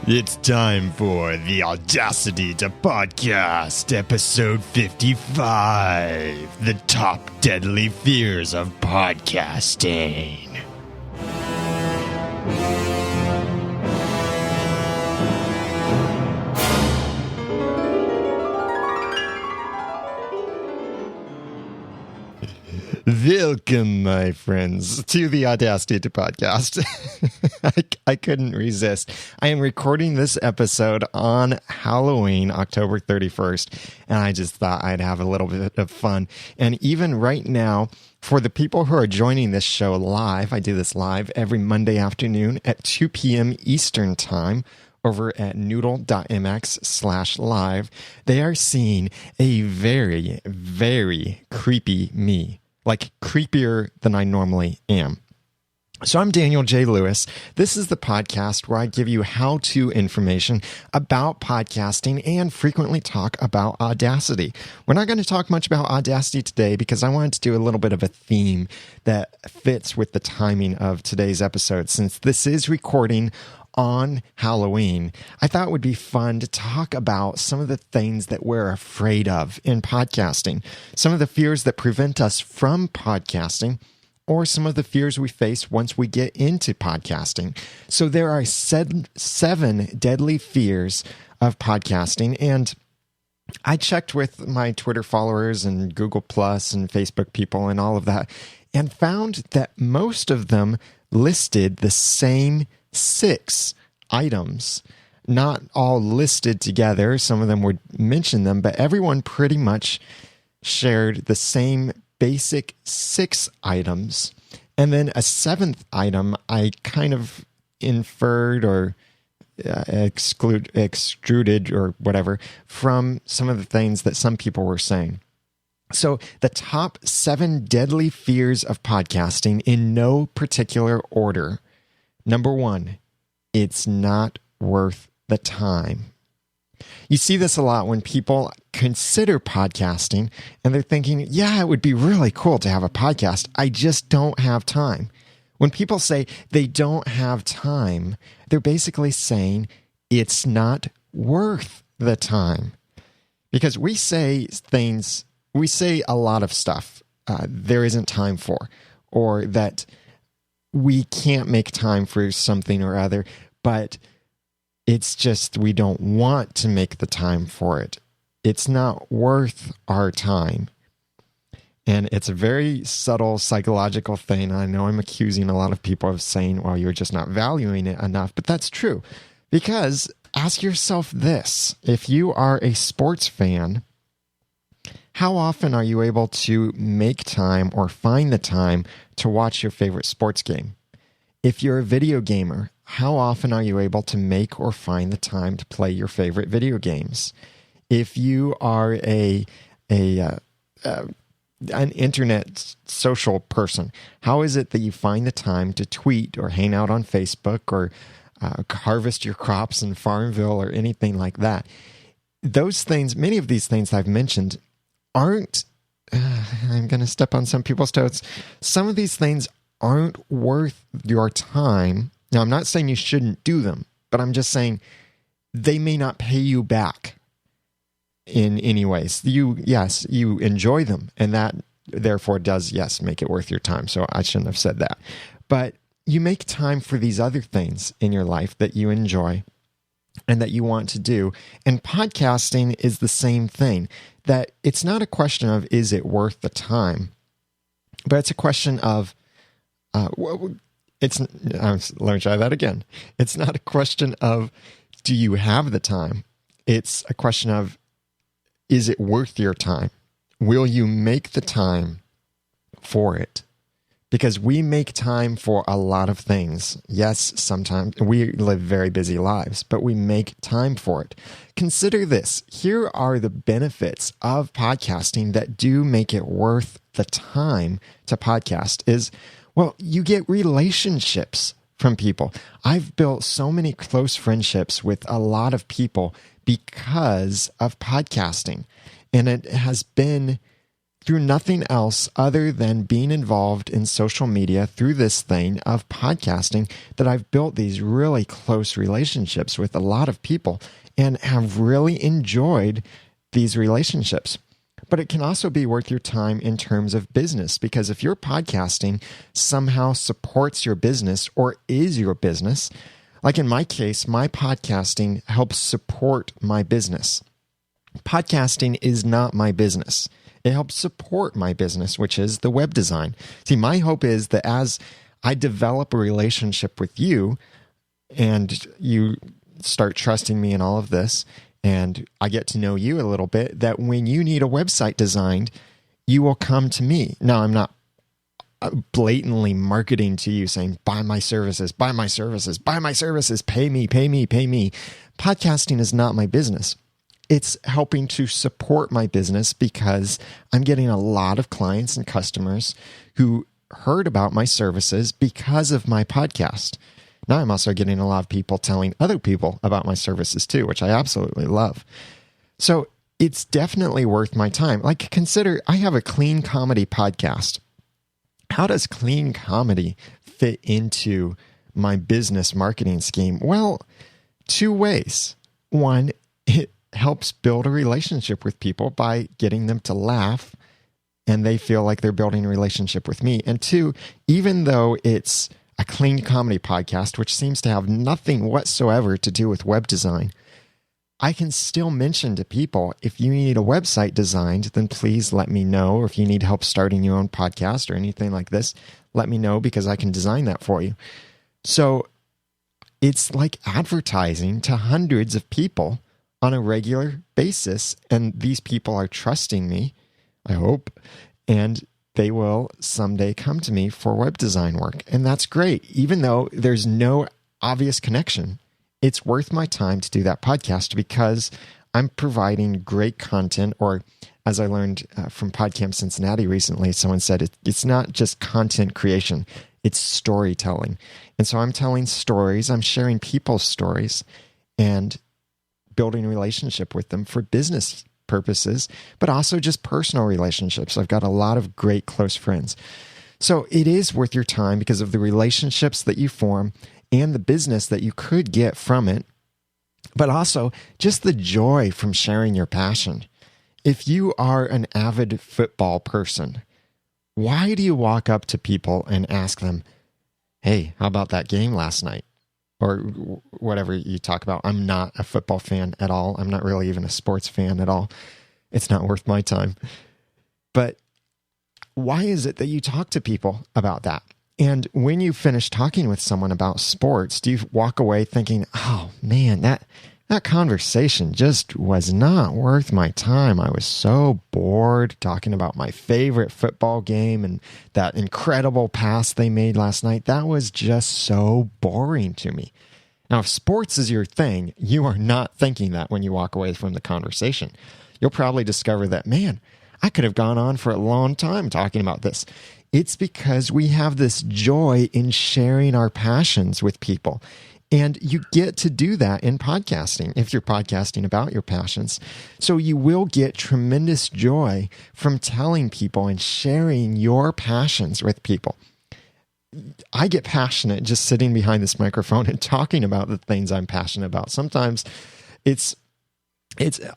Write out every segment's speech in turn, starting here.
It's time for the Audacity to Podcast, episode 55, the top deadly fears of podcasting. Welcome, my friends, to the Audacity to Podcast. I couldn't resist. I am recording this episode on Halloween, October 31st, and I just thought I'd have a little bit of fun. And even right now, for the people who are joining this show live, I do this live every Monday afternoon at 2 p.m. Eastern Time, over at noodle.mx/live, they are seeing a very, very creepy me. Like creepier than I normally am. So I'm Daniel J. Lewis. This is the podcast where I give you how-to information about podcasting and frequently talk about Audacity. We're not going to talk much about Audacity today because I wanted to do a little bit of a theme that fits with the timing of today's episode. Since this is recording on Halloween, I thought it would be fun to talk about some of the things that we're afraid of in podcasting, some of the fears that prevent us from podcasting, or some of the fears we face once we get into podcasting. So there are seven deadly fears of podcasting, and I checked with my Twitter followers and Google Plus and Facebook people and all of that, and found that most of them listed the same 6 items, not all listed together. Some of them would mention them, but everyone pretty much shared the same basic 6 items. And then a 7th item I kind of inferred or extruded or whatever from some of the things that some people were saying. So the top 7 deadly fears of podcasting in no particular order. Number 1, it's not worth the time. You see this a lot when people consider podcasting and they're thinking, yeah, it would be really cool to have a podcast. I just don't have time. When people say they don't have time, they're basically saying it's not worth the time. Because we say a lot of stuff there isn't time for, or that we can't make time for something or other, but it's just we don't want to make the time for it. It's not worth our time. And it's a very subtle psychological thing. I know I'm accusing a lot of people of saying, well, you're just not valuing it enough, but that's true. Because ask yourself this, if you are a sports fan, how often are you able to make time or find the time to watch your favorite sports game? If you're a video gamer, how often are you able to make or find the time to play your favorite video games? If you are an internet social person, how is it that you find the time to tweet or hang out on Facebook or harvest your crops in Farmville or anything like that? Those things, many of these things I've mentioned, aren't, I'm going to step on some people's toes. Some of these things aren't worth your time. Now, I'm not saying you shouldn't do them, but I'm just saying they may not pay you back in any ways. You enjoy them, and that therefore does, make it worth your time. So I shouldn't have said that. But you make time for these other things in your life that you enjoy and that you want to do. And podcasting is the same thing. That it's not a question of, is it worth the time? But it's a question of, let me try that again. It's not a question of, do you have the time? It's a question of, is it worth your time? Will you make the time for it? Because we make time for a lot of things. Yes, sometimes we live very busy lives, but we make time for it. Consider this. Here are the benefits of podcasting that do make it worth the time to podcast is, well, you get relationships from people. I've built so many close friendships with a lot of people because of podcasting. And it has been through nothing else other than being involved in social media through this thing of podcasting that I've built these really close relationships with a lot of people and have really enjoyed these relationships. But it can also be worth your time in terms of business, because if your podcasting somehow supports your business or is your business, like in my case, my podcasting helps support my business. Podcasting is not my business. It helps support my business, which is the web design. See, my hope is that as I develop a relationship with you and you start trusting me in all of this, and I get to know you a little bit, that when you need a website designed, you will come to me. Now, I'm not blatantly marketing to you saying, buy my services, buy my services, buy my services, pay me, pay me, pay me. Podcasting is not my business. It's helping to support my business because I'm getting a lot of clients and customers who heard about my services because of my podcast. Now I'm also getting a lot of people telling other people about my services too, which I absolutely love. So it's definitely worth my time. Like, consider I have a clean comedy podcast. How does clean comedy fit into my business marketing scheme? Well, two ways. One, it helps build a relationship with people by getting them to laugh and they feel like they're building a relationship with me. And two, even though it's a clean comedy podcast, which seems to have nothing whatsoever to do with web design, I can still mention to people, if you need a website designed, then please let me know. Or if you need help starting your own podcast or anything like this, let me know because I can design that for you. So it's like advertising to hundreds of people on a regular basis. And these people are trusting me, I hope, and they will someday come to me for web design work. And that's great. Even though there's no obvious connection, it's worth my time to do that podcast because I'm providing great content. Or as I learned from PodCamp Cincinnati recently, someone said it's not just content creation, it's storytelling. And so I'm telling stories, I'm sharing people's stories and building a relationship with them for business purposes, but also just personal relationships. I've got a lot of great close friends. So it is worth your time because of the relationships that you form and the business that you could get from it, but also just the joy from sharing your passion. If you are an avid football person, why do you walk up to people and ask them, hey, how about that game last night? Or whatever you talk about. I'm not a football fan at all. I'm not really even a sports fan at all. It's not worth my time. But why is it that you talk to people about that? And when you finish talking with someone about sports, do you walk away thinking, oh man, that conversation just was not worth my time. I was so bored talking about my favorite football game and that incredible pass they made last night. That was just so boring to me. Now, if sports is your thing, you are not thinking that when you walk away from the conversation. You'll probably discover that, man, I could have gone on for a long time talking about this. It's because we have this joy in sharing our passions with people. And you get to do that in podcasting if you're podcasting about your passions. So you will get tremendous joy from telling people and sharing your passions with people. I get passionate just sitting behind this microphone and talking about the things I'm passionate about. Sometimes it's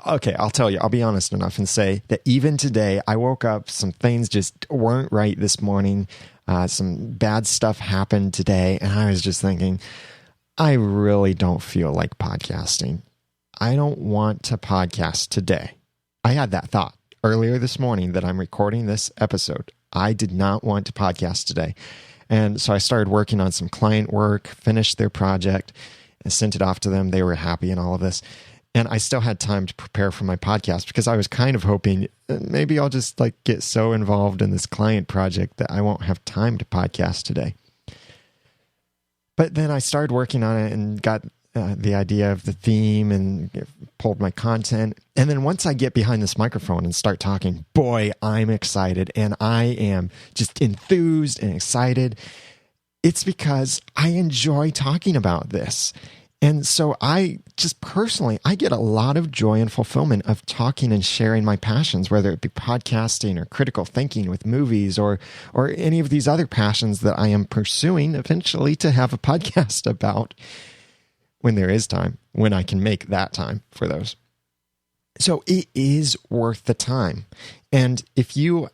okay. I'll tell you, I'll be honest enough and say that even today, I woke up, some things just weren't right this morning. Some bad stuff happened today. And I was just thinking, I really don't feel like podcasting. I don't want to podcast today. I had that thought earlier this morning that I'm recording this episode. I did not want to podcast today. And so I started working on some client work, finished their project, and sent it off to them. They were happy and all of this. And I still had time to prepare for my podcast because I was kind of hoping maybe I'll just get so involved in this client project that I won't have time to podcast today. But then I started working on it and got the idea of the theme and pulled my content. And then once I get behind this microphone and start talking, boy, I'm excited. And I am just enthused and excited. It's because I enjoy talking about this. And so I just personally, I get a lot of joy and fulfillment of talking and sharing my passions, whether it be podcasting or critical thinking with movies or any of these other passions that I am pursuing eventually to have a podcast about when there is time, when I can make that time for those. So it is worth the time. And if you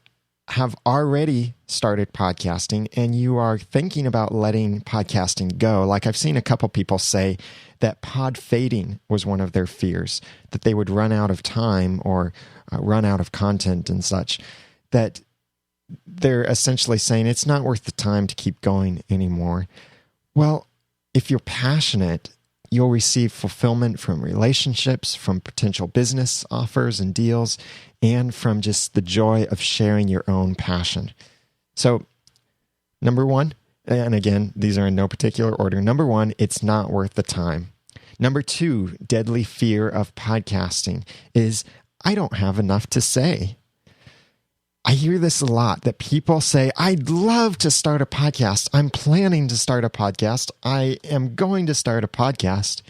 have already started podcasting and you are thinking about letting podcasting go, like I've seen a couple people say that pod fading was one of their fears, that they would run out of time or run out of content and such, that they're essentially saying it's not worth the time to keep going anymore. Well, if you're passionate, you'll receive fulfillment from relationships, from potential business offers and deals, and from just the joy of sharing your own passion. So, number one, and again, these are in no particular order. Number one, it's not worth the time. Number two, deadly fear of podcasting is I don't have enough to say. I hear this a lot, that people say, I'd love to start a podcast. I'm planning to start a podcast. I am going to start a podcast,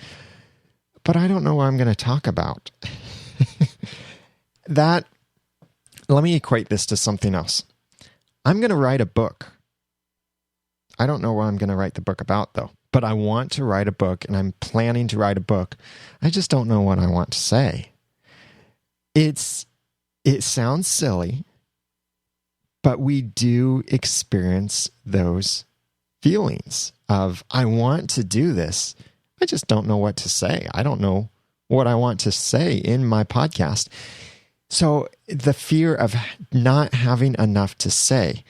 but I don't know what I'm going to talk about. Let me equate this to something else. I'm going to write a book. I don't know what I'm going to write the book about, though, but I want to write a book, and I'm planning to write a book. I just don't know what I want to say. It sounds silly, but we do experience those feelings of, I want to do this. I just don't know what to say. I don't know what I want to say in my podcast. So the fear of not having enough to say.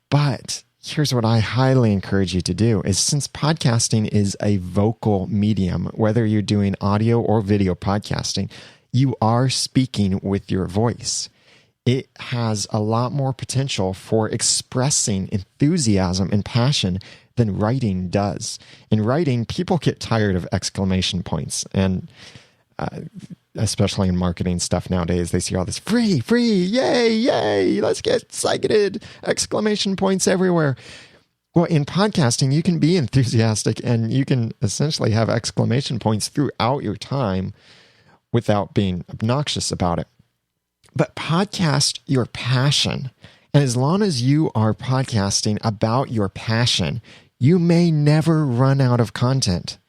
But here's what I highly encourage you to do is, since podcasting is a vocal medium, whether you're doing audio or video podcasting, you are speaking with your voice. It has a lot more potential for expressing enthusiasm and passion than writing does. In writing, people get tired of exclamation points, and especially in marketing stuff nowadays, they see all this free, yay, yay, let's get excited, exclamation points everywhere. Well, in podcasting, you can be enthusiastic and you can essentially have exclamation points throughout your time without being obnoxious about it. But podcast your passion. And as long as you are podcasting about your passion, you may never run out of content.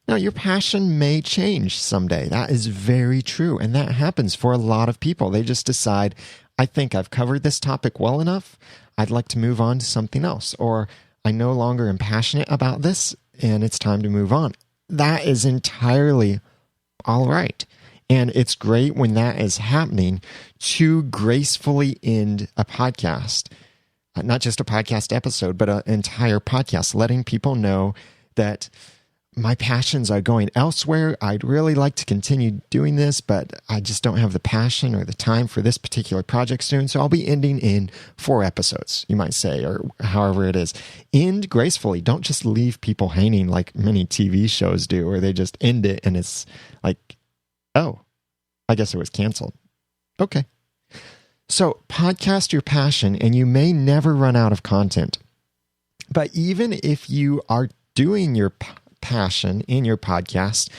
Now, your passion may change someday. That is very true. And that happens for a lot of people. They just decide, I think I've covered this topic well enough. I'd like to move on to something else. Or I no longer am passionate about this and it's time to move on. That is entirely all right. And it's great when that is happening to gracefully end a podcast. Not just a podcast episode, but an entire podcast, letting people know that my passions are going elsewhere. I'd really like to continue doing this, but I just don't have the passion or the time for this particular project soon. So I'll be ending in 4 episodes, you might say, or however it is. End gracefully. Don't just leave people hanging like many TV shows do, where they just end it and it's like, oh, I guess it was canceled. Okay. So podcast your passion and you may never run out of content. But even if you are doing your passion in your podcast,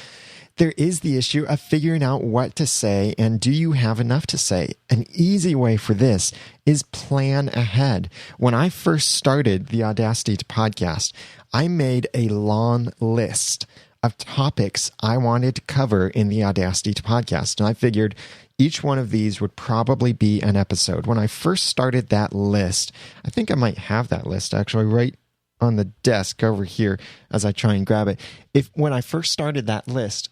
there is the issue of figuring out what to say and do you have enough to say? An easy way for this is plan ahead. When I first started the Audacity podcast, I made a long list of topics I wanted to cover in the Audacity podcast. And I figured each one of these would probably be an episode. When I first started that list, I think I might have that list actually right on the desk over here as I try and grab it. When I first started that list,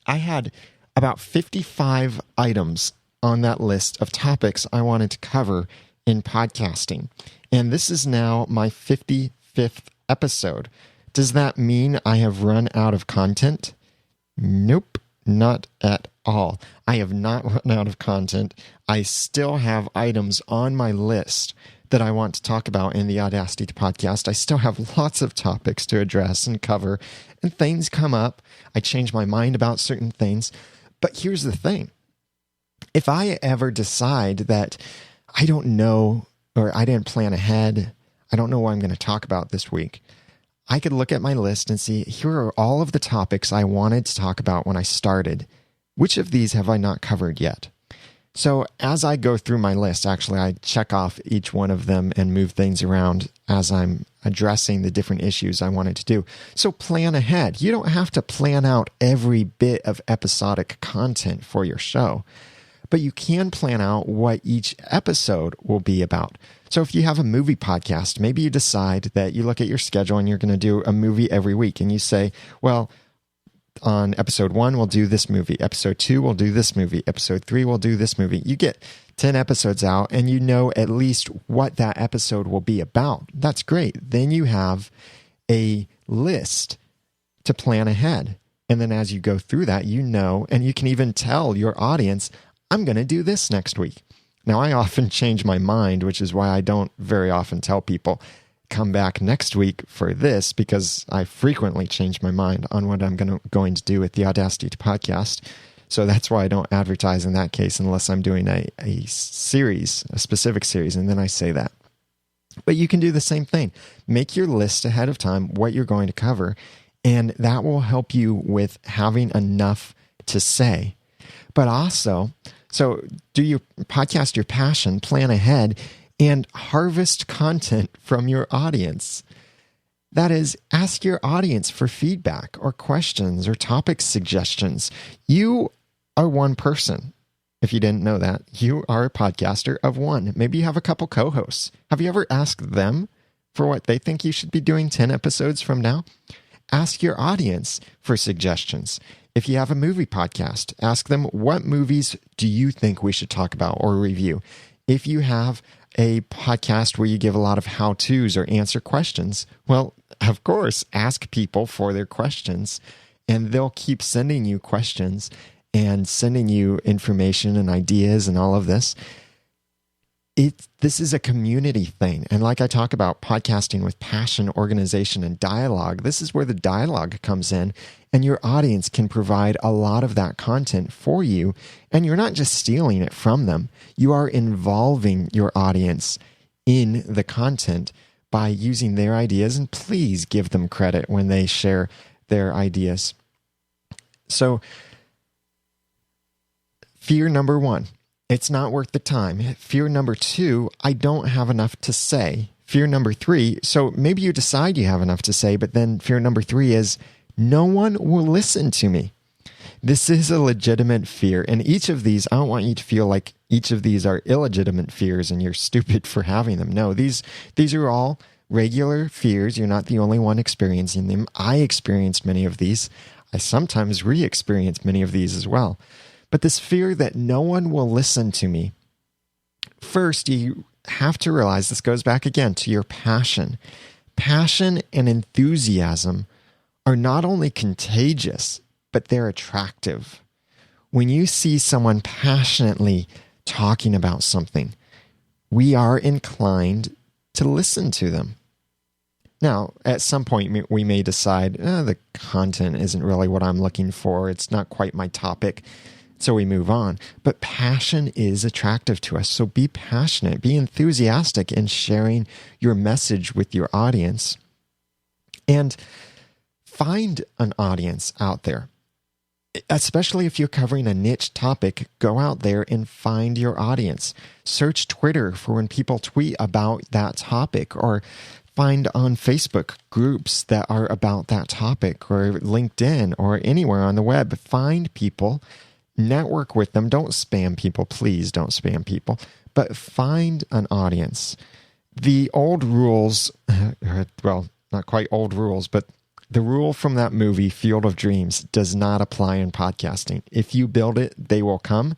I had about 55 items on that list of topics I wanted to cover in podcasting. And this is now my 55th episode. Does that mean I have run out of content? Nope, not at all. I have not run out of content. I still have items on my list that I want to talk about in the Audacity podcast. I still have lots of topics to address and cover, and things come up. I change my mind about certain things. But here's the thing. If I ever decide that I don't know, or I didn't plan ahead, I don't know what I'm going to talk about this week, I could look at my list and see, here are all of the topics I wanted to talk about when I started. Which of these have I not covered yet? So as I go through my list, actually, I check off each one of them and move things around as I'm addressing the different issues I wanted to do. So plan ahead. You don't have to plan out every bit of episodic content for your show, but you can plan out what each episode will be about. So if you have a movie podcast, maybe you decide that you look at your schedule and you're going to do a movie every week, and you say, well, on episode 1, we'll do this movie. Episode 2, we'll do this movie. Episode 3, we'll do this movie. You get 10 episodes out and you know at least what that episode will be about. That's great. Then you have a list to plan ahead. And then as you go through that, you know, and you can even tell your audience, I'm going to do this next week. Now, I often change my mind, which is why I don't very often tell people, come back next week for this, because I frequently change my mind on what I'm going to do with the Audacity podcast. So that's why I don't advertise in that case unless I'm doing a series, a specific series, and then I say that. But you can do the same thing. Make your list ahead of time, what you're going to cover, and that will help you with having enough to say. But also, so do your podcast your passion, plan ahead, and harvest content from your audience. That is, ask your audience for feedback or questions or topic suggestions. You are one person. If you didn't know that, you are a podcaster of one. Maybe you have a couple co-hosts. Have you ever asked them for what they think you should be doing 10 episodes from now? Ask your audience for suggestions. If you have a movie podcast, ask them, what movies do you think we should talk about or review? If you have a podcast where you give a lot of how-tos or answer questions, well, of course, ask people for their questions, and they'll keep sending you questions and sending you information and ideas and all of this. This is a community thing. And like I talk about podcasting with passion, organization, and dialogue, this is where the dialogue comes in, and your audience can provide a lot of that content for you. And you're not just stealing it from them. You are involving your audience in the content by using their ideas, and please give them credit when they share their ideas. So, fear number 1. It's not worth the time. Fear number 2, I don't have enough to say. Fear number 3, so maybe you decide you have enough to say, but then fear number 3 is, no one will listen to me. This is a legitimate fear, and each of these, I don't want you to feel like each of these are illegitimate fears and you're stupid for having them. No, these are all regular fears. You're not the only one experiencing them. I experienced many of these. I sometimes re-experience many of these as well. But this fear that no one will listen to me, first, you have to realize this goes back again to your passion. Passion and enthusiasm are not only contagious, but they're attractive. When you see someone passionately talking about something, we are inclined to listen to them. Now, at some point, we may decide, the content isn't really what I'm looking for. It's not quite my topic. So we move on. But passion is attractive to us. So be passionate, be enthusiastic in sharing your message with your audience. And find an audience out there. Especially if you're covering a niche topic, go out there and find your audience. Search Twitter for when people tweet about that topic, or find on Facebook groups that are about that topic, or LinkedIn, or anywhere on the web. Find people, network with them. Don't spam people. Please don't spam people. But find an audience. The old rules, well, not quite old rules, but the rule from that movie, Field of Dreams, does not apply in podcasting. If you build it, they will come.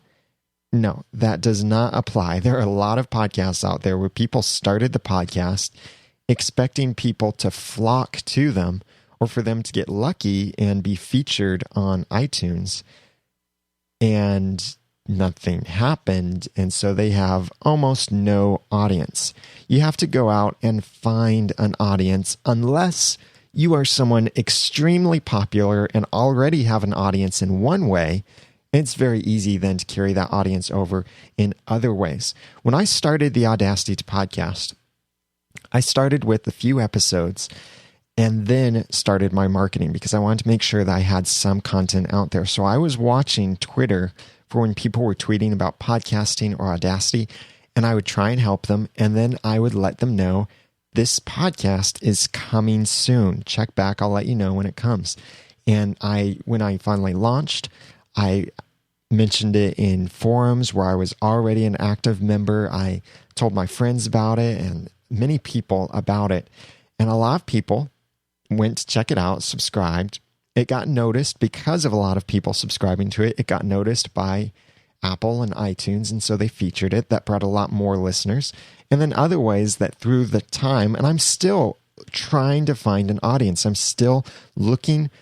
No, that does not apply. There are a lot of podcasts out there where people started the podcast expecting people to flock to them, or for them to get lucky and be featured on iTunes. And nothing happened, and so they have almost no audience. You have to go out and find an audience, unless you are someone extremely popular and already have an audience in one way. It's very easy then to carry that audience over in other ways. When I started the Audacity podcast, I started with a few episodes, and then started my marketing because I wanted to make sure that I had some content out there. So I was watching Twitter for when people were tweeting about podcasting or Audacity, and I would try and help them. And then I would let them know this podcast is coming soon. Check back. I'll let you know when it comes. And when I finally launched, I mentioned it in forums where I was already an active member. I told my friends about it and many people about it. And a lot of people went to check it out, subscribed. It got noticed because of a lot of people subscribing to it. It got noticed by Apple and iTunes, and so they featured it. That brought a lot more listeners. And then other ways that through the time, and I'm still trying to find an audience. I'm still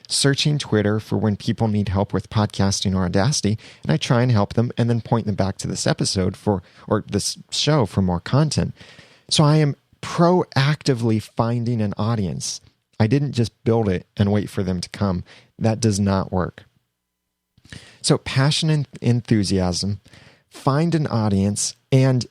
searching Twitter for when people need help with podcasting or Audacity, and I try and help them and then point them back to this episode or this show for more content. So I am proactively finding an audience. I didn't just build it and wait for them to come. That does not work. So passion and enthusiasm, find an audience, and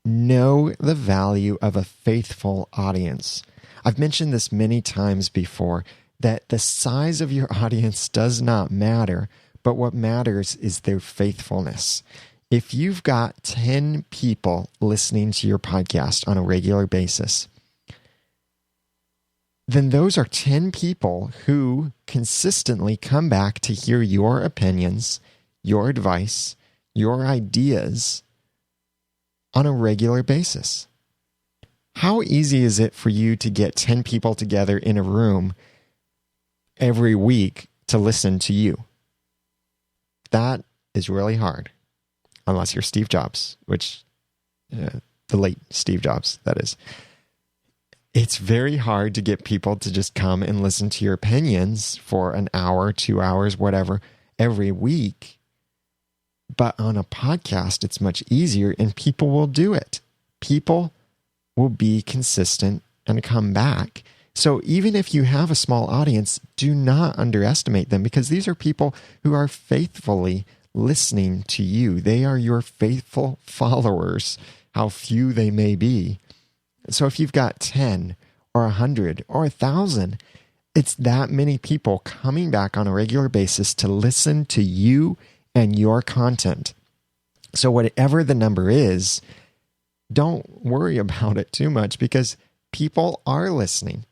know the value of a faithful audience. I've mentioned this many times before, that the size of your audience does not matter, but what matters is their faithfulness. If you've got 10 people listening to your podcast on a regular basis, then those are 10 people who consistently come back to hear your opinions, your advice, your ideas on a regular basis. How easy is it for you to get 10 people together in a room every week to listen to you? That is really hard, unless you're Steve Jobs, which, the late Steve Jobs, that is. It's very hard to get people to just come and listen to your opinions for an hour, 2 hours, whatever, every week. But on a podcast, it's much easier, and people will do it. People will be consistent and come back. So even if you have a small audience, do not underestimate them, because these are people who are faithfully listening to you. They are your faithful followers, how few they may be. So if you've got 10 or 100 or 1,000, it's that many people coming back on a regular basis to listen to you and your content. So whatever the number is, don't worry about it too much, because people are listening.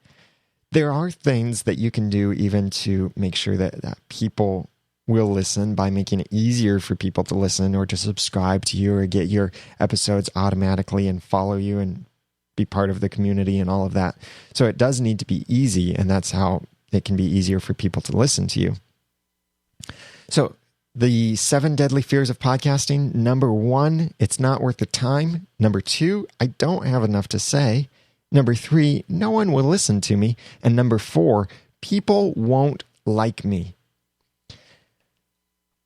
There are things that you can do even to make sure that people will listen, by making it easier for people to listen or to subscribe to you or get your episodes automatically and follow you and be part of the community and all of that. So it does need to be easy, and that's how it can be easier for people to listen to you. So the 7 deadly fears of podcasting. Number 1, it's not worth the time. Number 2, I don't have enough to say. Number 3, no one will listen to me. And number 4, people won't like me.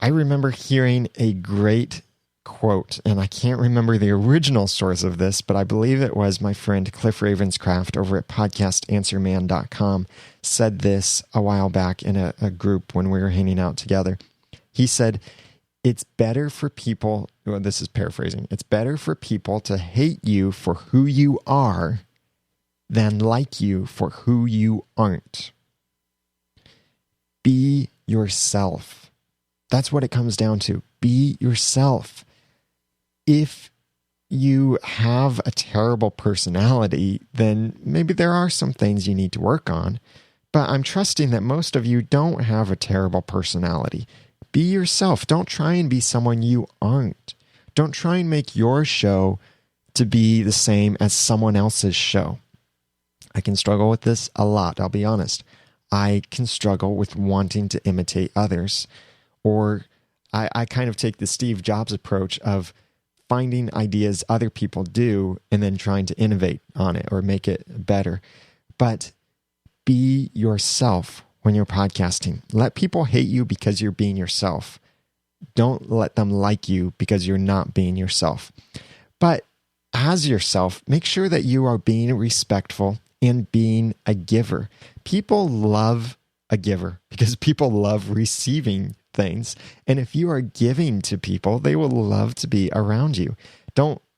I remember hearing a great quote, and I can't remember the original source of this, but I believe it was my friend Cliff Ravenscraft over at podcastanswerman.com said this a while back in a group when we were hanging out together. He said, it's better for people, well, this is paraphrasing, it's better for people to hate you for who you are than like you for who you aren't. Be yourself. That's what it comes down to. Be yourself. If you have a terrible personality, then maybe there are some things you need to work on. But I'm trusting that most of you don't have a terrible personality. Be yourself. Don't try and be someone you aren't. Don't try and make your show to be the same as someone else's show. I can struggle with this a lot, I'll be honest. I can struggle with wanting to imitate others. Or I kind of take the Steve Jobs approach of finding ideas other people do and then trying to innovate on it or make it better. But be yourself when you're podcasting. Let people hate you because you're being yourself. Don't let them like you because you're not being yourself. But as yourself, make sure that you are being respectful and being a giver. People love a giver because people love receiving things. And if you are giving to people, they will love to be around you.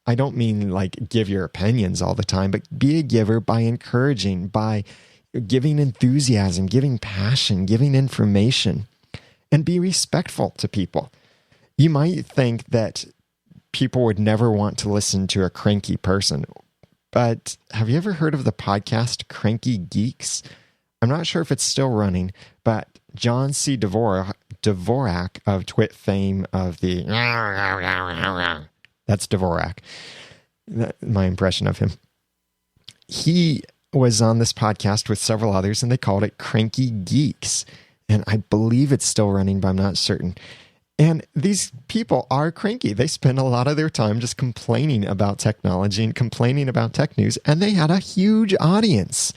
I don't mean like give your opinions all the time, but be a giver by encouraging, by giving enthusiasm, giving passion, giving information, and be respectful to people. You might think that people would never want to listen to a cranky person, but have you ever heard of the podcast Cranky Geeks? I'm not sure if it's still running, but John C. Dvorak of Twit fame of the... That's Dvorak, my impression of him. He was on this podcast with several others, and they called it Cranky Geeks. And I believe it's still running, but I'm not certain. And these people are cranky. They spend a lot of their time just complaining about technology and complaining about tech news, and they had a huge audience.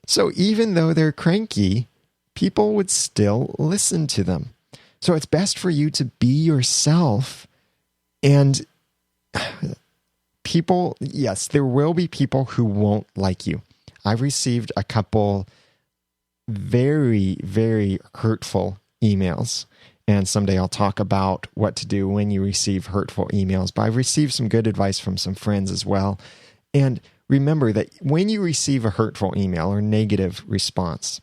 So even though they're cranky, people would still listen to them. So it's best for you to be yourself. And people, yes, there will be people who won't like you. I've received a couple very, very hurtful emails. And someday I'll talk about what to do when you receive hurtful emails. But I've received some good advice from some friends as well. And remember that when you receive a hurtful email or negative response,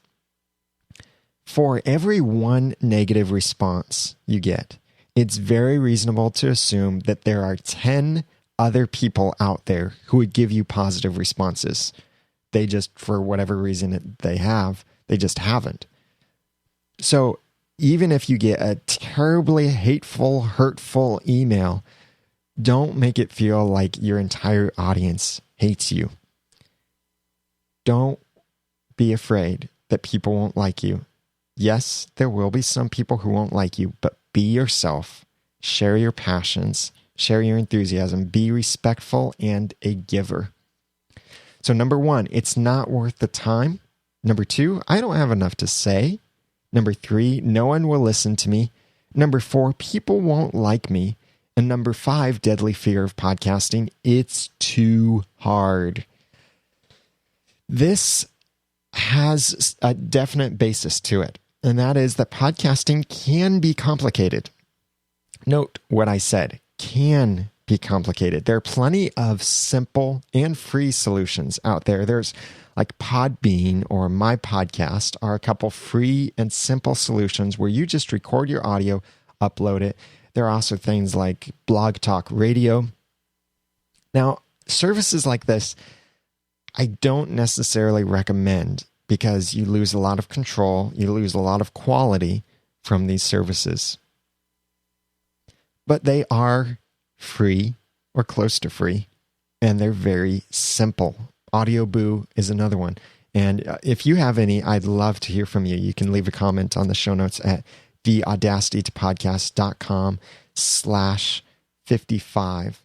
for every one negative response you get, it's very reasonable to assume that there are 10 other people out there who would give you positive responses. They just, for whatever reason they just haven't. So even if you get a terribly hateful, hurtful email, don't make it feel like your entire audience hates you. Don't be afraid that people won't like you. Yes, there will be some people who won't like you, but be yourself. Share your passions. Share your enthusiasm. Be respectful and a giver. So 1, it's not worth the time. 2, I don't have enough to say. 3, no one will listen to me. 4, people won't like me. And 5, deadly fear of podcasting, it's too hard. This has a definite basis to it, and that is that podcasting can be complicated. Note what I said, can be complicated. There are plenty of simple and free solutions out there. There's like Podbean or My Podcast are a couple free and simple solutions where you just record your audio, upload it. There are also things like Blog Talk Radio. Now, services like this, I don't necessarily recommend because you lose a lot of control, you lose a lot of quality from these services. But they are free or close to free, and they're very simple. Audioboo is another one. And if you have any, I'd love to hear from you. You can leave a comment on the show notes at theaudacitytopodcast.com/55.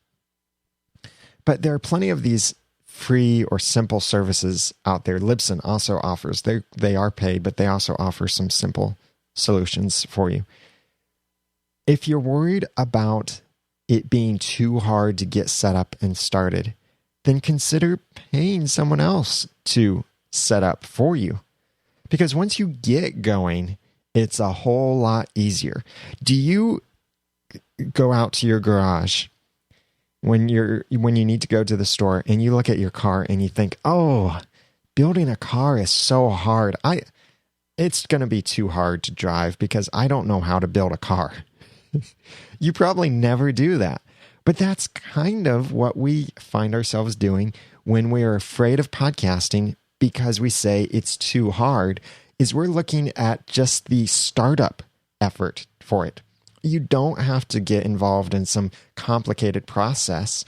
But there are plenty of these free or simple services out there. LibSyn also offers, they are paid, but they also offer some simple solutions for you. If you're worried about it being too hard to get set up and started, then consider paying someone else to set up for you. Because once you get going, it's a whole lot easier. Do you go out to your garage when you need to go to the store and you look at your car and you think, oh, building a car is so hard. It's going to be too hard to drive because I don't know how to build a car. You probably never do that. But that's kind of what we find ourselves doing when we are afraid of podcasting because we say it's too hard, is we're looking at just the startup effort for it. You don't have to get involved in some complicated process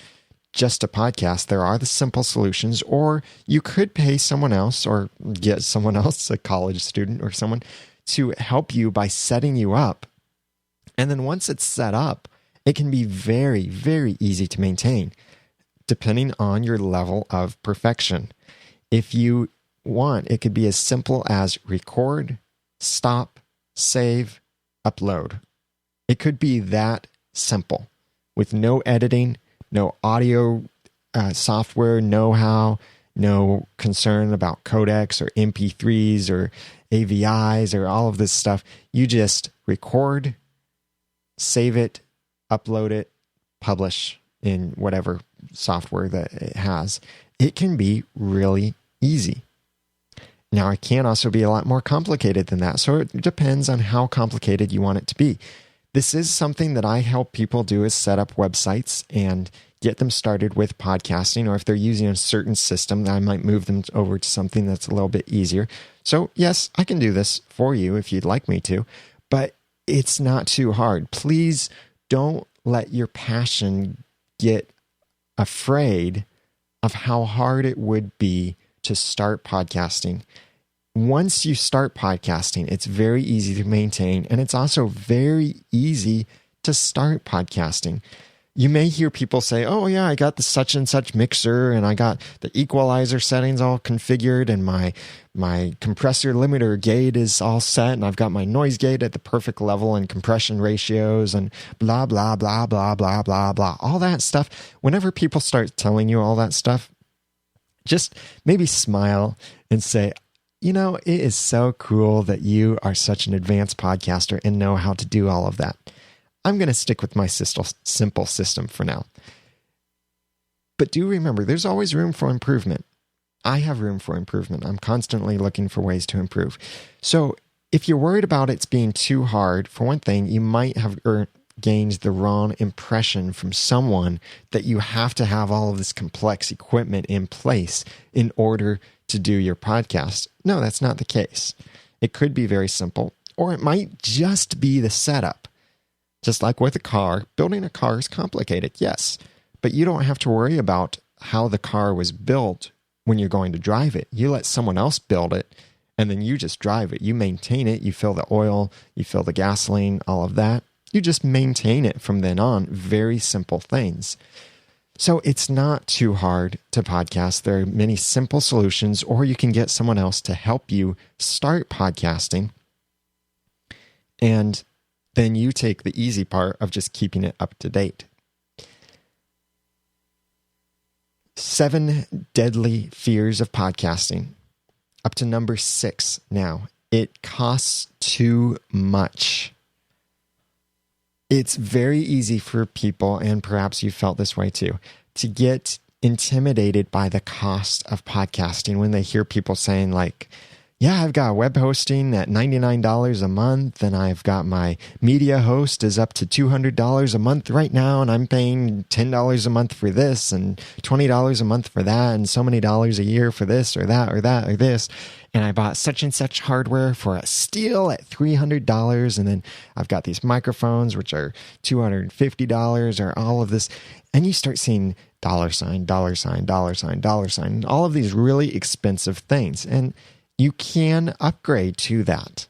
just to podcast. There are the simple solutions, or you could pay someone else or get someone else, a college student or someone, to help you by setting you up. And then once it's set up, it can be very, very easy to maintain, depending on your level of perfection. If you want, it could be as simple as record, stop, save, upload. It could be that simple with no editing, no audio software know-how, no concern about codecs or MP3s or AVIs or all of this stuff. You just record, save it, upload it, publish in whatever software that it has. It can be really easy. Now, it can also be a lot more complicated than that. So it depends on how complicated you want it to be. This is something that I help people do, is set up websites and get them started with podcasting. Or if they're using a certain system, I might move them over to something that's a little bit easier. So yes, I can do this for you if you'd like me to, but it's not too hard. Please don't let your passion get afraid of how hard it would be to start podcasting. Once you start podcasting, it's very easy to maintain, and it's also very easy to start podcasting. You may hear people say, oh yeah, I got the such and such mixer, and I got the equalizer settings all configured, and my compressor limiter gate is all set, and I've got my noise gate at the perfect level and compression ratios, and blah, blah, blah, blah, blah, blah, blah. All that stuff. Whenever people start telling you all that stuff, just maybe smile and say, it is so cool that you are such an advanced podcaster and know how to do all of that. I'm going to stick with my simple system for now. But do remember, there's always room for improvement. I have room for improvement. I'm constantly looking for ways to improve. So if you're worried about it being too hard, for one thing, you might have gained the wrong impression from someone that you have to have all of this complex equipment in place in order to do your podcast. No, that's not the case. It could be very simple, or it might just be the setup. Just like with a car, building a car is complicated, yes, but you don't have to worry about how the car was built when you're going to drive it. You let someone else build it, and then you just drive it. You maintain it, you fill the oil, you fill the gasoline, all of that. You just maintain it from then on. Very simple things. So it's not too hard to podcast. There are many simple solutions, or you can get someone else to help you start podcasting. And then you take the easy part of just keeping it up to date. 7 deadly fears of podcasting. Up to number 6 now. It costs too much. It's very easy for people, and perhaps you felt this way too, to get intimidated by the cost of podcasting when they hear people saying like, yeah, I've got web hosting at $99 a month, and I've got my media host is up to $200 a month right now, and I'm paying $10 a month for this and $20 a month for that, and so many dollars a year for this or that or that or this. And I bought such and such hardware for a steal at $300, and then I've got these microphones which are $250 or all of this. And you start seeing dollar sign, dollar sign, dollar sign, dollar sign, all of these really expensive things. And you can upgrade to that.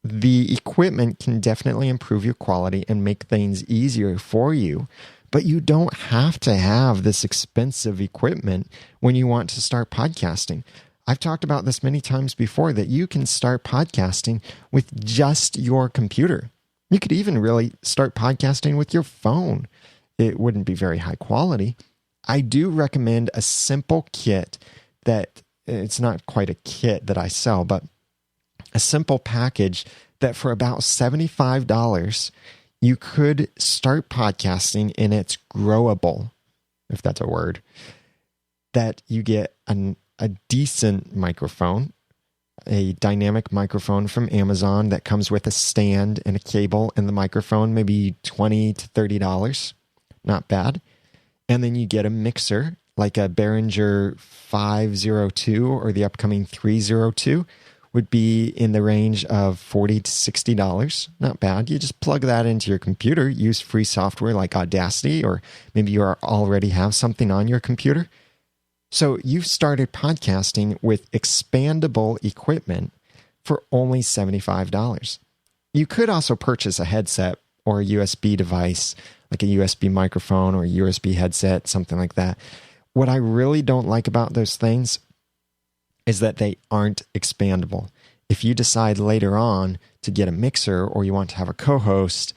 The equipment can definitely improve your quality and make things easier for you, but you don't have to have this expensive equipment when you want to start podcasting. I've talked about this many times before, that you can start podcasting with just your computer. You could even really start podcasting with your phone. It wouldn't be very high quality. I do recommend a simple kit that it's not quite a kit that I sell, but a simple package that for about $75, you could start podcasting, and it's growable, if that's a word, that you get a decent microphone, a dynamic microphone from Amazon that comes with a stand and a cable and the microphone, maybe $20 to $30. Not bad. And then you get a mixer like a Behringer 502 or the upcoming 302 would be in the range of $40 to $60. Not bad. You just plug that into your computer, use free software like Audacity, or maybe you already have something on your computer. So you've started podcasting with expandable equipment for only $75. You could also purchase a headset or a USB device, like a USB microphone or a USB headset, something like that. What I really don't like about those things is that they aren't expandable. If you decide later on to get a mixer or you want to have a co-host,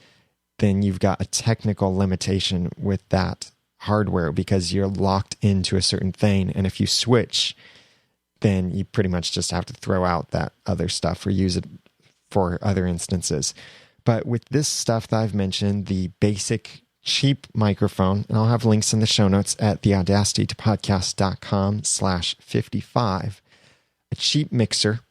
then you've got a technical limitation with that hardware because you're locked into a certain thing. And if you switch, then you pretty much just have to throw out that other stuff or use it for other instances. But with this stuff that I've mentioned, the basic cheap microphone, and I'll have links in the show notes at theaudacitytopodcast.com/55. a cheap mixer,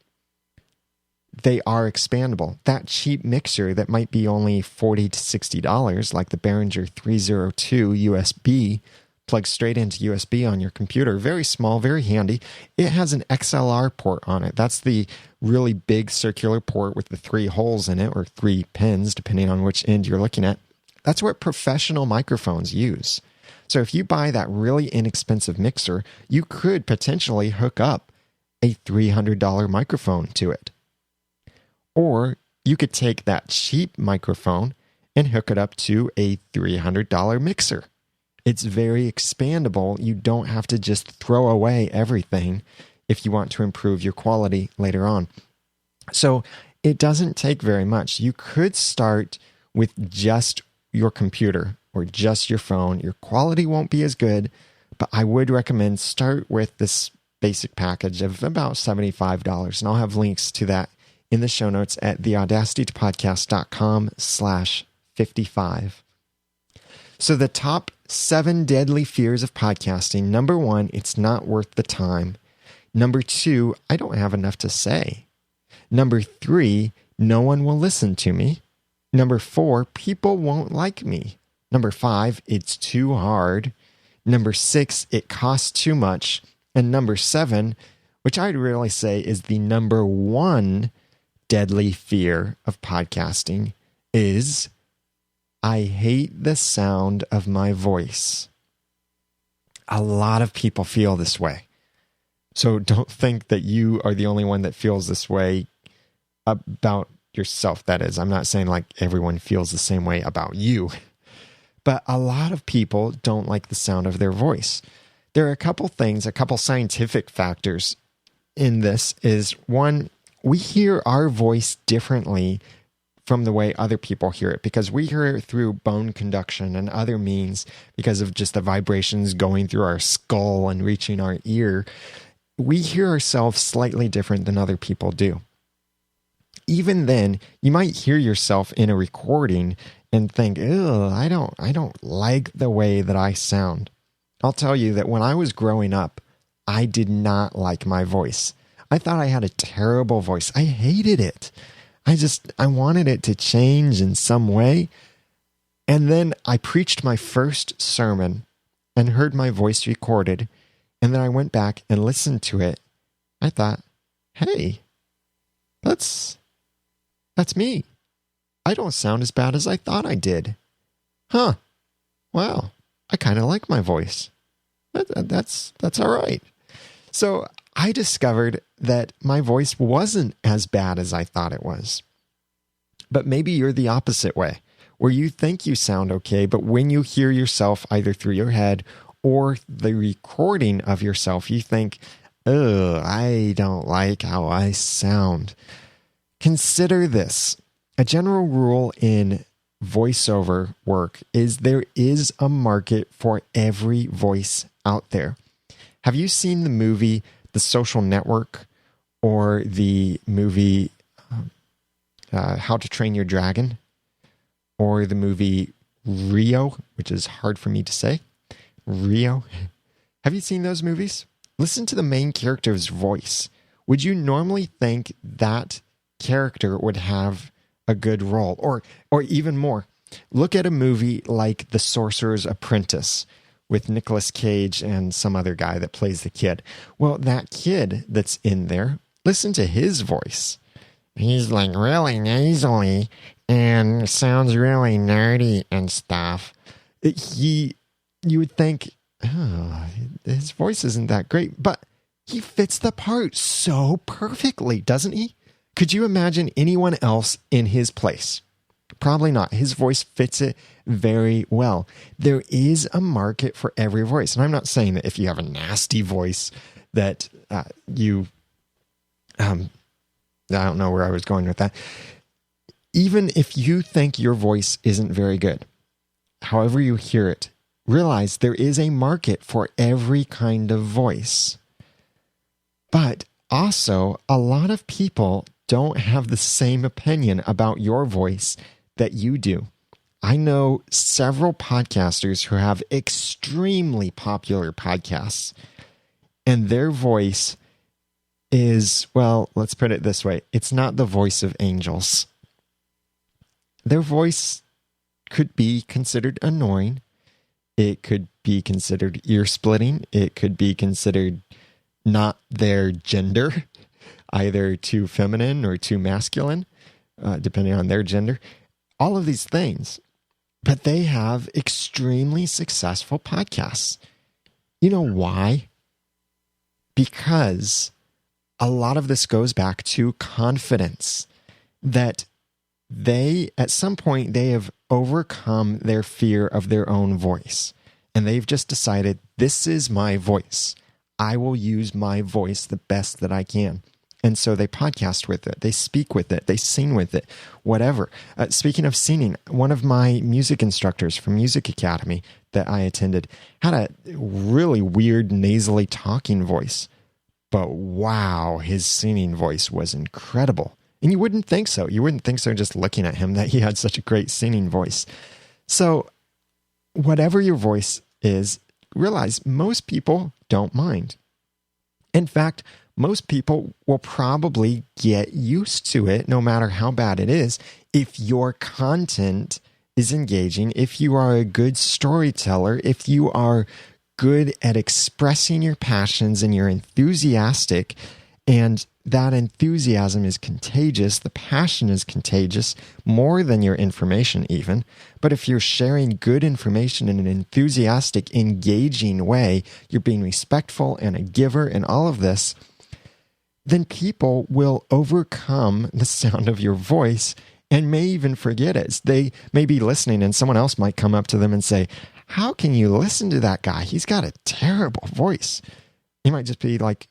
they are expandable. That cheap mixer that might be only $40 to $60, like the Behringer 302 USB, plugs straight into USB on your computer. Very small, very handy. It has an XLR port on it. That's the really big circular port with the 3 holes in it, or 3 pins, depending on which end you're looking at. That's what professional microphones use. So if you buy that really inexpensive mixer, you could potentially hook up a $300 microphone to it. Or you could take that cheap microphone and hook it up to a $300 mixer. It's very expandable. You don't have to just throw away everything if you want to improve your quality later on. So it doesn't take very much. You could start with just your computer or just your phone. Your quality won't be as good, but I would recommend start with this basic package of about $75. And I'll have links to that in the show notes at theaudacitypodcast.com/55. So the top 7 deadly fears of podcasting. Number 1, it's not worth the time. Number 2, I don't have enough to say. Number 3, no one will listen to me. Number 4, people won't like me. Number 5, it's too hard. Number 6, it costs too much. And number 7, which I'd really say is the number 1 deadly fear of podcasting, is I hate the sound of my voice. A lot of people feel this way. So don't think that you are the only one that feels this way about yourself. That is, I'm not saying like everyone feels the same way about you, but a lot of people don't like the sound of their voice. There are a couple scientific factors in this. Is one, we hear our voice differently from the way other people hear it, because we hear it through bone conduction and other means because of just the vibrations going through our skull and reaching our ear. We hear ourselves slightly different than other people do. Even then, you might hear yourself in a recording and think, "Ugh, I don't like the way that I sound." I'll tell you that when I was growing up, I did not like my voice. I thought I had a terrible voice. I hated it. I wanted it to change in some way. And then I preached my first sermon and heard my voice recorded. And then I went back and listened to it. I thought, hey, that's me. I don't sound as bad as I thought I did. Huh. Wow. I kind of like my voice. That's all right. So I discovered that my voice wasn't as bad as I thought it was. But maybe you're the opposite way, where you think you sound okay, but when you hear yourself either through your head or the recording of yourself, you think, "Ugh, I don't like how I sound." Consider this. A general rule in voiceover work is there is a market for every voice out there. Have you seen the movie The Social Network, or the movie How to Train Your Dragon, or the movie Rio, which is hard for me to say? Rio. Have you seen those movies? Listen to the main character's voice. Would you normally think that character would have a good role? Or even more, look at a movie like The Sorcerer's Apprentice with Nicolas Cage and some other guy that plays the kid. Well, that kid that's in there, listen to his voice. He's like really nasally and sounds really nerdy and stuff. You would think, oh, his voice isn't that great, but he fits the part so perfectly, doesn't he? Could you imagine anyone else in his place? Probably not. His voice fits it very well. There is a market for every voice. And I'm not saying that if you have a nasty voice that I don't know where I was going with that. Even if you think your voice isn't very good, however you hear it, realize there is a market for every kind of voice. But also, a lot of people don't have the same opinion about your voice that you do. I know several podcasters who have extremely popular podcasts, and their voice is, well, let's put it this way. It's not the voice of angels. Their voice could be considered annoying. It could be considered ear-splitting. It could be considered not their gender, either too feminine or too masculine, depending on their gender. All of these things. But they have extremely successful podcasts. You know why? Because a lot of this goes back to confidence, that they, at some point, they have overcome their fear of their own voice. And they've just decided, this is my voice. I will use my voice the best that I can. And so they podcast with it. They speak with it. They sing with it, whatever. Speaking of singing, one of my music instructors from Music Academy that I attended had a really weird nasally talking voice. But wow, his singing voice was incredible. And you wouldn't think so. You wouldn't think so just looking at him, that he had such a great singing voice. So whatever your voice is, realize most people don't mind. In fact, most people will probably get used to it, no matter how bad it is, if your content is engaging, if you are a good storyteller, if you are good at expressing your passions and you're enthusiastic, and that enthusiasm is contagious, the passion is contagious, more than your information even. But if you're sharing good information in an enthusiastic, engaging way, you're being respectful and a giver and all of this, then people will overcome the sound of your voice and may even forget it. They may be listening and someone else might come up to them and say, how can you listen to that guy? He's got a terrible voice. You might just be like,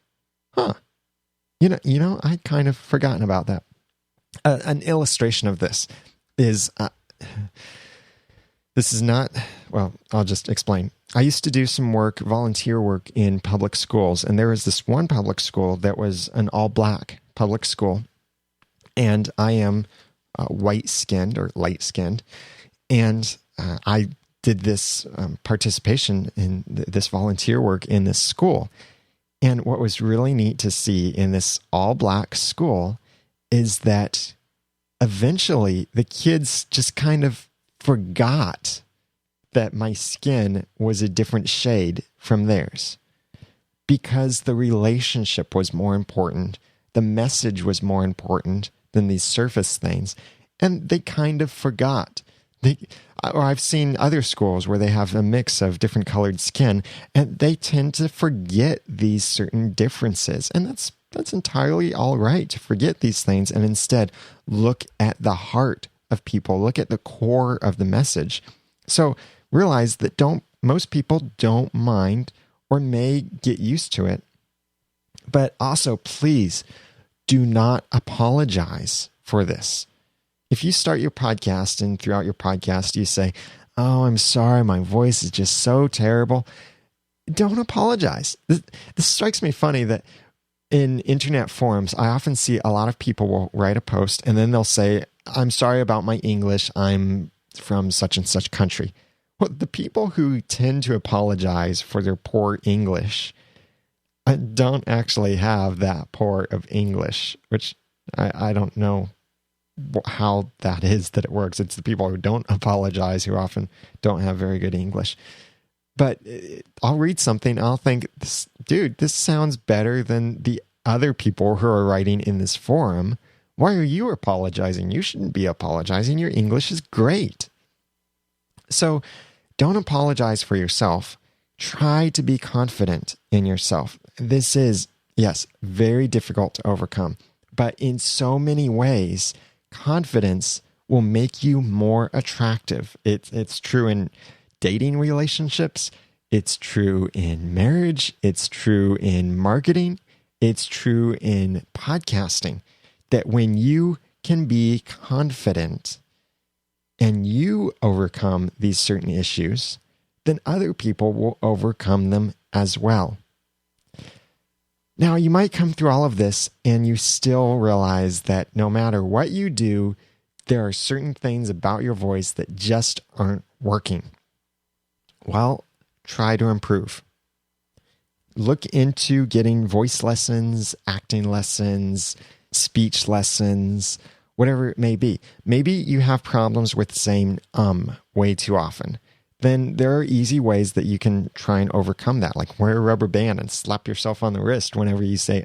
huh, you know, I'd kind of forgotten about that. An illustration of this is, this is not, well, I'll just explain. I used to do some work, volunteer work in public schools, and there was this one public school that was an all-black public school, and I am white-skinned or light-skinned, and I did this participation in this volunteer work in this school. And what was really neat to see in this all-black school is that eventually the kids just kind of forgot that my skin was a different shade from theirs, because the relationship was more important. The message was more important than these surface things. And they kind of forgot. Or I've seen other schools where they have a mix of different colored skin, and they tend to forget these certain differences. And that's entirely all right to forget these things and instead look at the heart of people, look at the core of the message. So realize that most people don't mind or may get used to it. But also, please do not apologize for this. If you start your podcast and throughout your podcast you say, oh, I'm sorry, my voice is just so terrible, don't apologize. This strikes me funny that in internet forums, I often see a lot of people will write a post and then they'll say, I'm sorry about my English, I'm from such and such country. Well, the people who tend to apologize for their poor English don't actually have that poor of English, which I don't know how that is that it works. It's the people who don't apologize who often don't have very good English. But I'll read something, I'll think, this sounds better than the other people who are writing in this forum. Why are you apologizing? You shouldn't be apologizing. Your English is great. So don't apologize for yourself. Try to be confident in yourself. This is, yes, very difficult to overcome. But in so many ways, confidence will make you more attractive. It's true in dating relationships. It's true in marriage. It's true in marketing. It's true in podcasting. That when you can be confident and you overcome these certain issues, then other people will overcome them as well. Now, you might come through all of this and you still realize that no matter what you do, there are certain things about your voice that just aren't working. Well, try to improve. Look into getting voice lessons, acting lessons, speech lessons, whatever it may be. Maybe you have problems with saying way too often. Then there are easy ways that you can try and overcome that, like wear a rubber band and slap yourself on the wrist whenever you say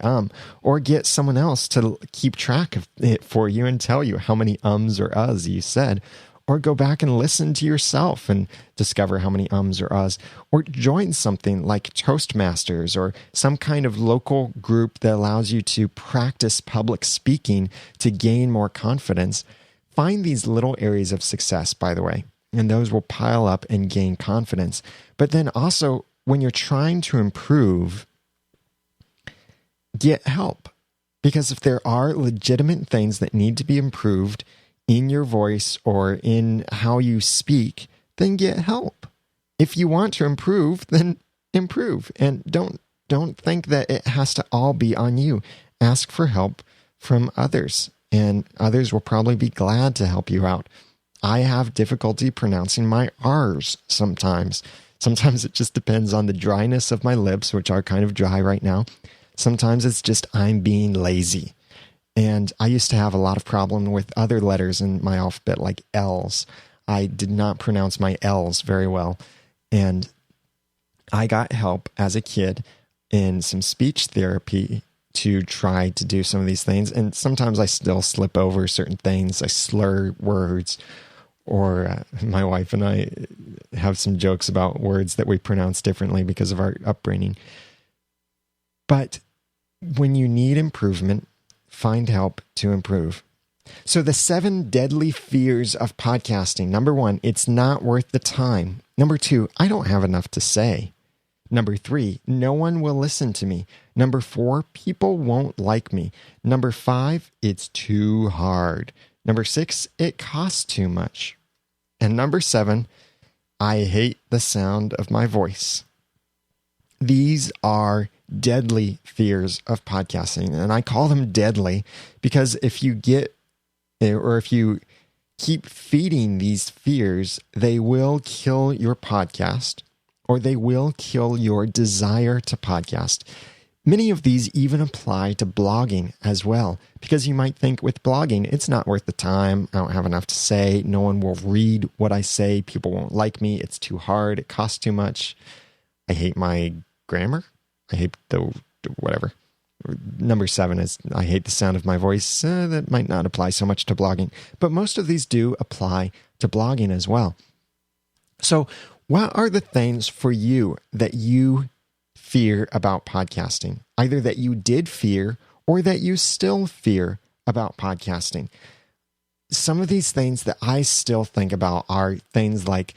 or get someone else to keep track of it for you and tell you how many ums or uhs you said, or go back and listen to yourself and discover how many ums or uhs, or join something like Toastmasters or some kind of local group that allows you to practice public speaking to gain more confidence. Find these little areas of success, by the way, and those will pile up and gain confidence. But then also, when you're trying to improve, get help. Because if there are legitimate things that need to be improved in your voice or in how you speak, then get help. If you want to improve, then improve. And don't think that it has to all be on you. Ask for help from others, and others will probably be glad to help you out. I have difficulty pronouncing my R's sometimes. Sometimes it just depends on the dryness of my lips, which are kind of dry right now. Sometimes it's just I'm being lazy. And I used to have a lot of problem with other letters in my alphabet, like L's. I did not pronounce my L's very well. And I got help as a kid in some speech therapy to try to do some of these things. And sometimes I still slip over certain things. I slur words, or my wife and I have some jokes about words that we pronounce differently because of our upbringing. But when you need improvement, find help to improve. So the 7 deadly fears of podcasting. Number 1, it's not worth the time. Number 2, I don't have enough to say. Number 3, no one will listen to me. Number 4, people won't like me. Number 5, it's too hard. Number 6, it costs too much. And number 7, I hate the sound of my voice. These are deadly fears of podcasting. And I call them deadly because if you keep feeding these fears, they will kill your podcast, or they will kill your desire to podcast. Many of these even apply to blogging as well, because you might think with blogging, it's not worth the time. I don't have enough to say. No one will read what I say. People won't like me. It's too hard. It costs too much. I hate my grammar. I hate the whatever. Number 7 is I hate the sound of my voice. That might not apply so much to blogging, but most of these do apply to blogging as well. So what are the things for you that you fear about podcasting? Either that you did fear or that you still fear about podcasting. Some of these things that I still think about are things like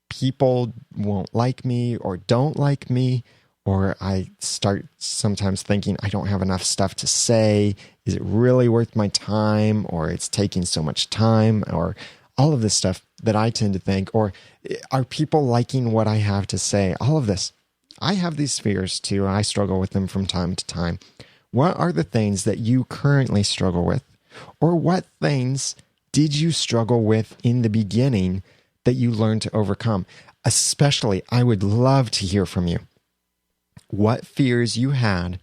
people won't like me or don't like me, or I start sometimes thinking I don't have enough stuff to say. Is it really worth my time? Or it's taking so much time, or all of this stuff that I tend to think, or are people liking what I have to say? All of this. I have these fears too. I struggle with them from time to time. What are the things that you currently struggle with? Or what things did you struggle with in the beginning that you learned to overcome? Especially, I would love to hear from you. What fears you had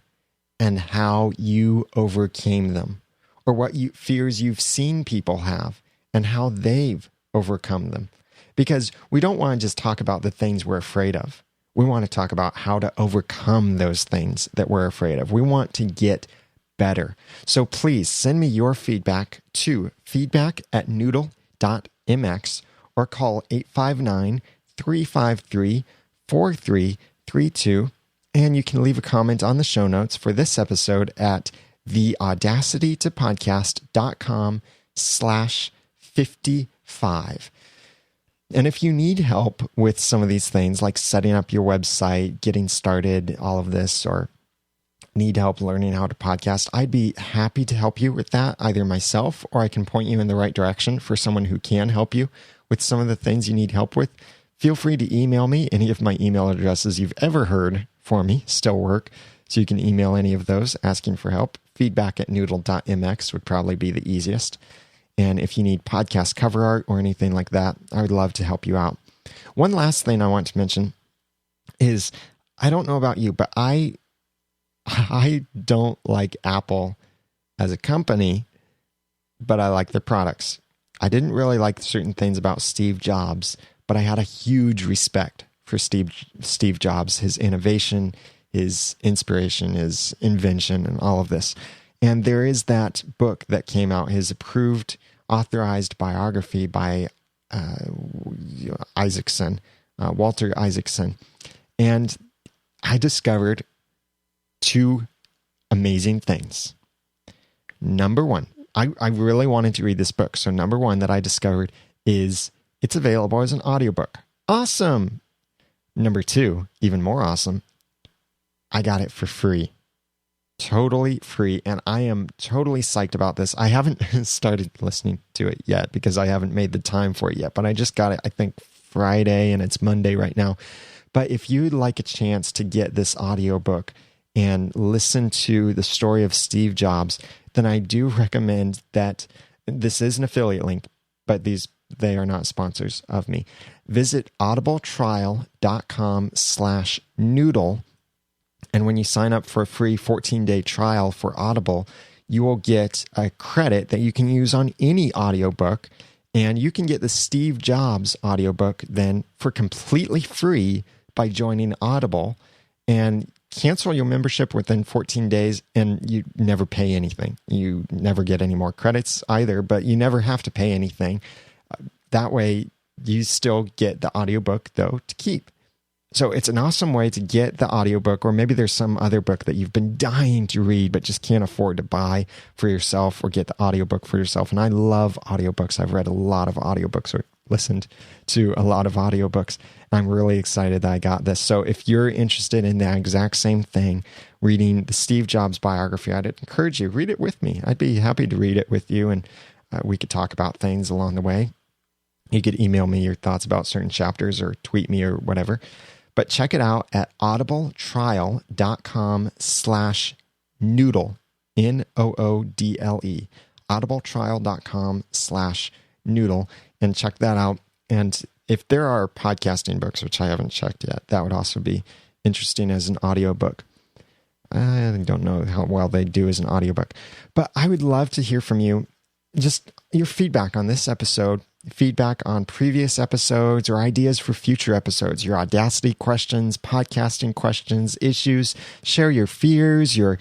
and how you overcame them, or what fears you've seen people have and how they've overcome them. Because we don't want to just talk about the things we're afraid of. We want to talk about how to overcome those things that we're afraid of. We want to get better. So please send me your feedback to feedback@noodle.mx or call 859-353-4332. And you can leave a comment on the show notes for this episode at theaudacitytopodcast.com/55. And if you need help with some of these things, like setting up your website, getting started, all of this, or need help learning how to podcast, I'd be happy to help you with that, either myself, or I can point you in the right direction for someone who can help you with some of the things you need help with. Feel free to email me. Any of my email addresses you've ever heard for me still work, so you can email any of those asking for help. Feedback@noodle.mx would probably be the easiest. And if you need podcast cover art or anything like that, I would love to help you out. One last thing I want to mention is I don't know about you, but I don't like Apple as a company, but I like their products. I didn't really like certain things about Steve Jobs, but I had a huge respect for Steve Jobs, his innovation, his inspiration, his invention, and all of this. And there is that book that came out, his approved, authorized biography by Isaacson, Walter Isaacson. And I discovered two amazing things. Number one, I really wanted to read this book. So number one that I discovered is it's available as an audiobook. Awesome. Number two, even more awesome, I got it for free. Totally free. And I am totally psyched about this. I haven't started listening to it yet because I haven't made the time for it yet. But I just got it, I think, Friday, and it's Monday right now. But if you'd like a chance to get this audiobook and listen to the story of Steve Jobs, then I do recommend that. This is an affiliate link, but they are not sponsors of me. Visit audibletrial.com/noodle. And when you sign up for a free 14-day trial for Audible, you will get a credit that you can use on any audiobook. And you can get the Steve Jobs audiobook then for completely free by joining Audible, and cancel your membership within 14 days and you never pay anything. You never get any more credits either, but you never have to pay anything. That way you still get the audiobook though to keep. So it's an awesome way to get the audiobook, or maybe there's some other book that you've been dying to read but just can't afford to buy for yourself, or get the audiobook for yourself. And I love audiobooks. I've read a lot of audiobooks or listened to a lot of audiobooks. I'm really excited that I got this. So if you're interested in the exact same thing, reading the Steve Jobs biography, I'd encourage you, read it with me. I'd be happy to read it with you, and we could talk about things along the way. You could email me your thoughts about certain chapters or tweet me or whatever. But check it out at audibletrial.com/noodle, NOODLE, audibletrial.com/noodle, and check that out. And if there are podcasting books, which I haven't checked yet, that would also be interesting as an audiobook. I don't know how well they do as an audiobook, but I would love to hear from you. Just your feedback on this episode, feedback on previous episodes, or ideas for future episodes, your Audacity questions, podcasting questions, issues. Share your fears, your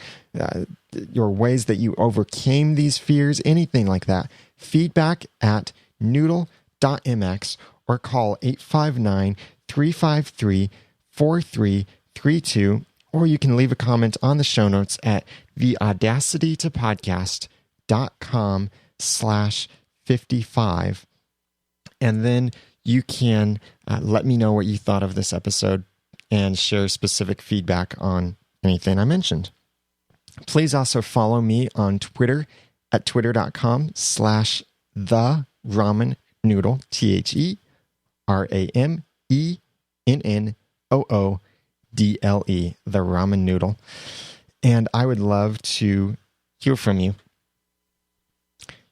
ways that you overcame these fears, anything like that. Feedback at noodle.mx, or call 859-353-4332, or you can leave a comment on the show notes at theaudacitytopodcast.com/55. And then you can let me know what you thought of this episode and share specific feedback on anything I mentioned. Please also follow me on Twitter at twitter.com/theramennoodle, TheRamennoodle, the ramen noodle. And I would love to hear from you.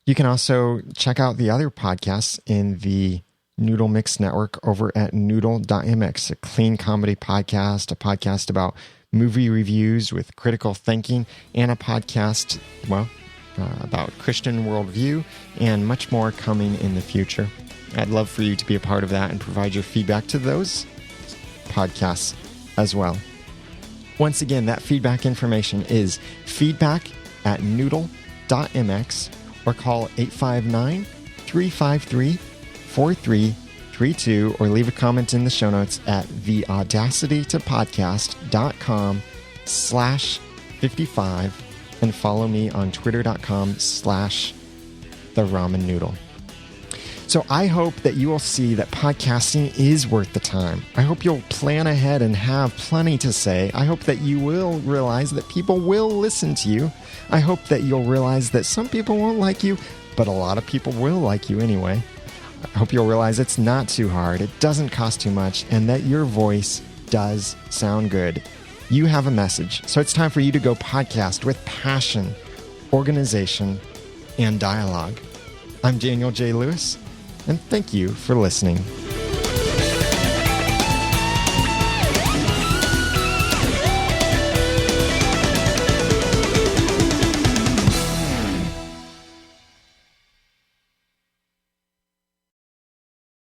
You can also check out the other podcasts in the Noodle Mix Network over at noodle.mx, a clean comedy podcast, a podcast about movie reviews with critical thinking, and a podcast, about Christian worldview, and much more coming in the future. I'd love for you to be a part of that and provide your feedback to those podcasts as well. Once again, that feedback information is feedback at noodle.mx, or call 859-353-4332, or leave a comment in the show notes at theaudacitytopodcast.com/55, and follow me on twitter.com/theramennoodle. So I hope that you will see that podcasting is worth the time. I hope you'll plan ahead and have plenty to say. I hope that you will realize that people will listen to you. I hope that you'll realize that some people won't like you, but a lot of people will like you anyway. I hope you'll realize it's not too hard, it doesn't cost too much, and that your voice does sound good. You have a message, so it's time for you to go podcast with passion, organization, and dialogue. I'm Daniel J. Lewis, and thank you for listening.